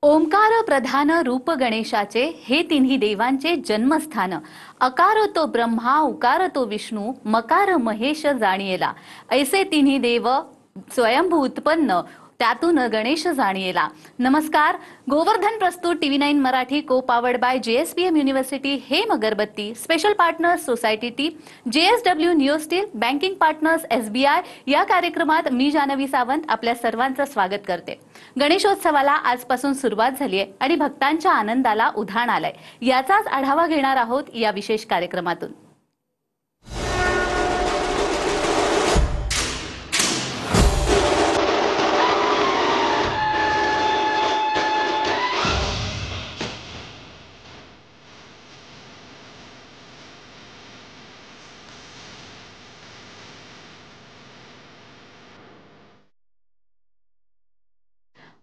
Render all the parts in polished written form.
ओंकार प्रधान रूप गणेशाचे हे तिन्ही देवांचे जन्मस्थान। अकार तो ब्रह्मा, उकार तो विष्णू, मकार महेश जाणियेला। ऐसे तिन्ही देव स्वयंभू उत्पन्न, त्यातून गणेश जाणियेला। नमस्कार, गोवर्धन प्रस्तुत TV9 मराठी को पावर्ड बाय JSPM युनिव्हर्सिटी हेम अगरबत्ती, special partners society T, JSW new steel, banking partners SBI या कार्यक्रमात मी जानवी सावंत आपल्या सर्वांचं स्वागत करते। गणेशोत्सवाला आजपासून सुरुवात झाली आहे आणि भक्तांच्या आनंदाला उधाण आलंय। याचाच आढावा घेणार आहोत या विशेष कार्यक्रमातून।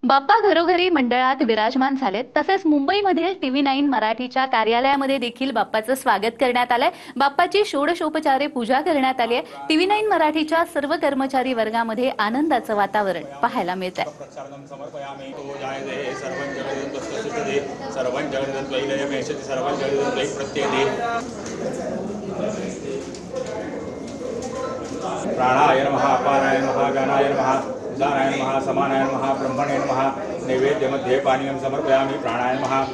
बाप्पा घरोघरी मंडळात विराजमान झालेत। तसेच मुंबईमधील TV9 मराठीच्या कार्यालयामध्ये देखील बाप्पाचं स्वागत करण्यात आलंय। बाप्पाची षोडशोपचारे पूजा करण्यात आली आहे। TV9 मराठीच्या सर्व कर्मचारी वर्गामध्ये आनंदाचं वातावरण पाहायला मिळतंय। प्राणाय नमः, अपानाय नमः, गणाय नमः, उदानाय नमः, समानाय नमः, ब्रह्मणे नमः। नैवेद्य मध्ये पानीयं समर्पयामि। प्राणाय नमः।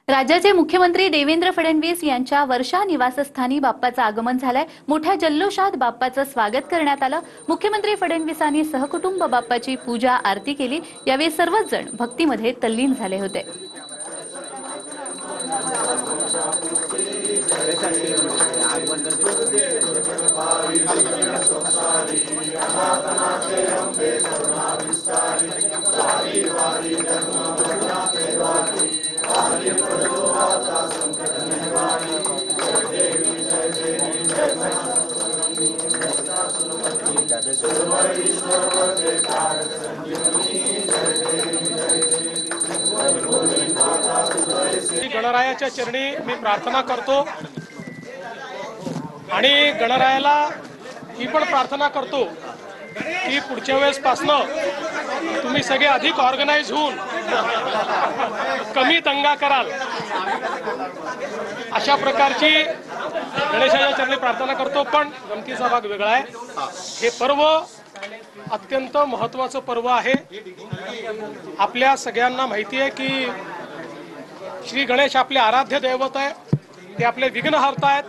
राज्याचे मुख्यमंत्री देवेंद्र फडणवीस यांच्या वर्षा निवासस्थानी बाप्पाचं आगमन झालंय। मोठ्या जल्लोषात बाप्पाचं स्वागत करण्यात आलं। मुख्यमंत्री फडणवीसांनी सहकुटुंब बाप्पाची पूजा आरती केली। यावेळी सर्वच जण भक्तीमध्ये तल्लीन झाले होते। गणरायाच्या चरणी मी प्रार्थना करतो आणि गणरायाला ही पण प्रार्थना करतो की पुढच्या वेळेसपासनं तुम्ही सगळे अधिक ऑर्गनाइज होऊन कमी दंगा कराल, अशा प्रकारची गणेशाच्या चरणी प्रार्थना करतो। पण गमतीचा भाग वेगळा आहे। हे पर्व अत्यंत महत्त्वाचं पर्व आहे। आपल्या सगळ्यांना माहिती आहे की श्री गणेश आपले आराध्य दैवत आहे, ते आपले विघ्नहर्ता आहेत।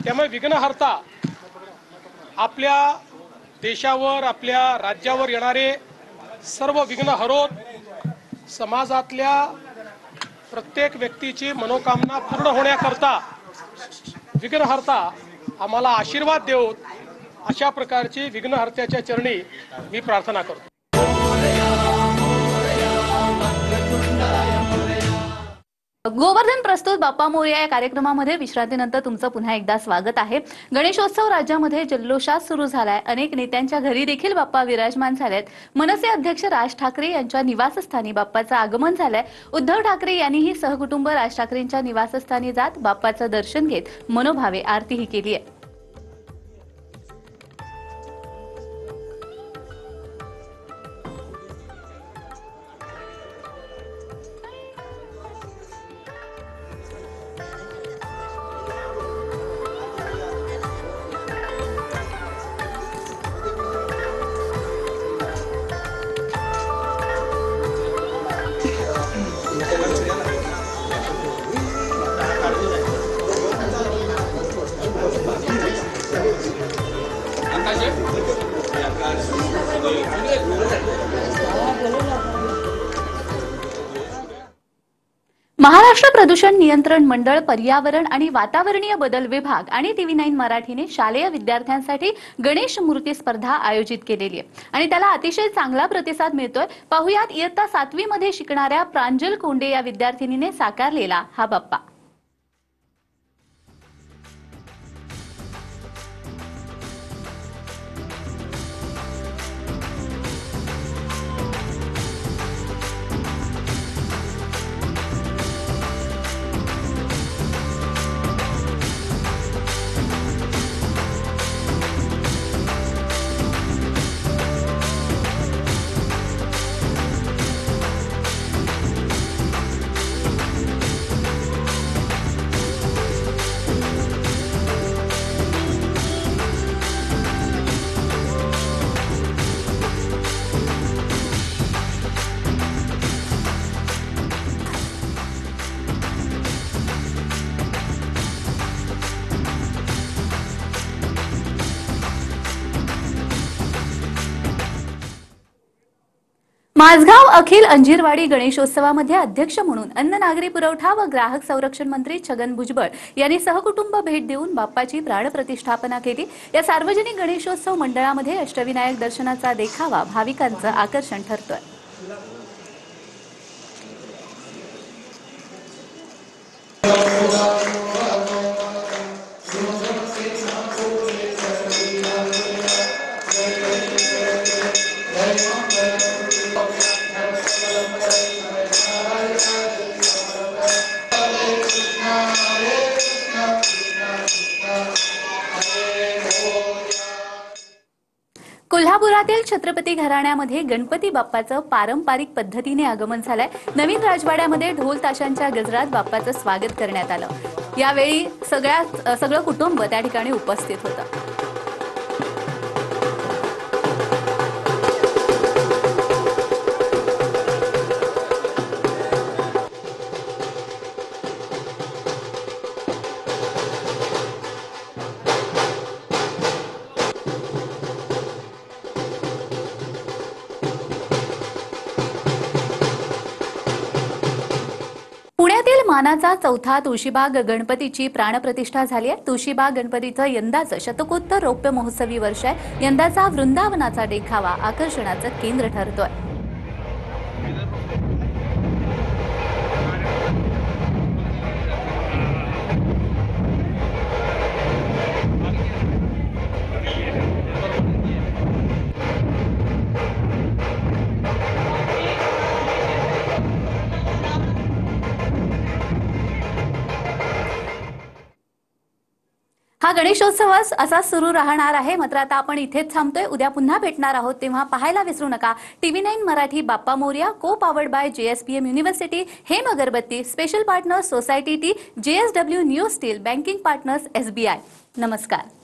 त्यामुळे विघ्नहर्ता आपल्या देशावर, आपल्या राज्यावर येणारे सर्व विघ्न हरोत, समाजातल्या प्रत्येक व्यक्तीची मनोकामना पूर्ण होण्याकरता विघ्नहर्ता आम्हाला आशीर्वाद देवोत, अशा प्रकारची विघ्नहर्त्याच्या चरणी मी प्रार्थना करतो। गोवर्धन प्रस्तुत बाप्पा मोरया या कार्यक्रमामध्ये विश्रांतीनंतर तुमचं पुन्हा एकदा स्वागत आहे। गणेशोत्सव राज्यामध्ये जल्लोषात सुरू झालाय। अनेक नेत्यांच्या घरी देखील बाप्पा विराजमान झालेत। मनसे अध्यक्ष राज ठाकरे यांच्या निवासस्थानी बाप्पाचं आगमन झालंय। उद्धव ठाकरे यांनीही सहकुटुंब राज ठाकरेंच्या निवासस्थानी जात बाप्पाचं दर्शन घेत मनोभावे आरतीही केली आहे। महाराष्ट्र प्रदूषण नियंत्रण मंडळ, पर्यावरण आणि वातावरणीय बदल विभाग आणि TV9 मराठीने शालेय विद्यार्थ्यांसाठी गणेश मूर्ती स्पर्धा आयोजित केलेली आहे आणि त्याला अतिशय चांगला प्रतिसाद मिळतोय. पाहुयात इयत्ता 7वी मध्ये शिकणाऱ्या प्रांजल कोंडे या विद्यार्थिनीने साकारलेला हा बाप्पा. माझगाव अखिल अंजीरवाडी गणेशोत्सवामध्ये अध्यक्ष म्हणून अन्न नागरी पुरवठा व ग्राहक संरक्षण मंत्री छगन भुजबळ यांनी सहकुटुंब भेट देऊन बाप्पाची प्राणप्रतिष्ठापना केली. या सार्वजनिक गणेशोत्सव मंडळामध्ये अष्टविनायक दर्शनाचा देखावा भाविकांचं आकर्षण ठरतोय. कोल्हापुरातील छत्रपती घराण्यामध्ये गणपती बाप्पाचं पारंपरिक पद्धतीने आगमन झालंय. नवीन राजवाड्यामध्ये ढोल ताशांच्या गजरात बाप्पाचं स्वागत करण्यात आलं. यावेळी सगळं कुटुंब त्या ठिकाणी उपस्थित होतं. पुण्यातील मानाचा चौथा तुळशीबाग गणपतीची प्राणप्रतिष्ठा झाली आहे. तुळशीबाग गणपतीचं यंदाचं शतकोत्तर रौप्य महोत्सवी वर्ष आहे. यंदाचा वृंदावनाचा देखावा आकर्षणाचं केंद्र ठरतोय. हा गणेशोत्सव असाच सुरू राहणार आहे. मात्र आता आपण इथेच थांबतोय. उद्या पुन्हा भेटणार आहोत, तेव्हा पाहायला विसरू नका TV9 मराठी बाप्पा मोरया, को पावर्ड बाय JSPM युनिव्हर्सिटी, हेम अगरबत्ती, special partners society T, JSW new steel, banking partners SBI. नमस्कार.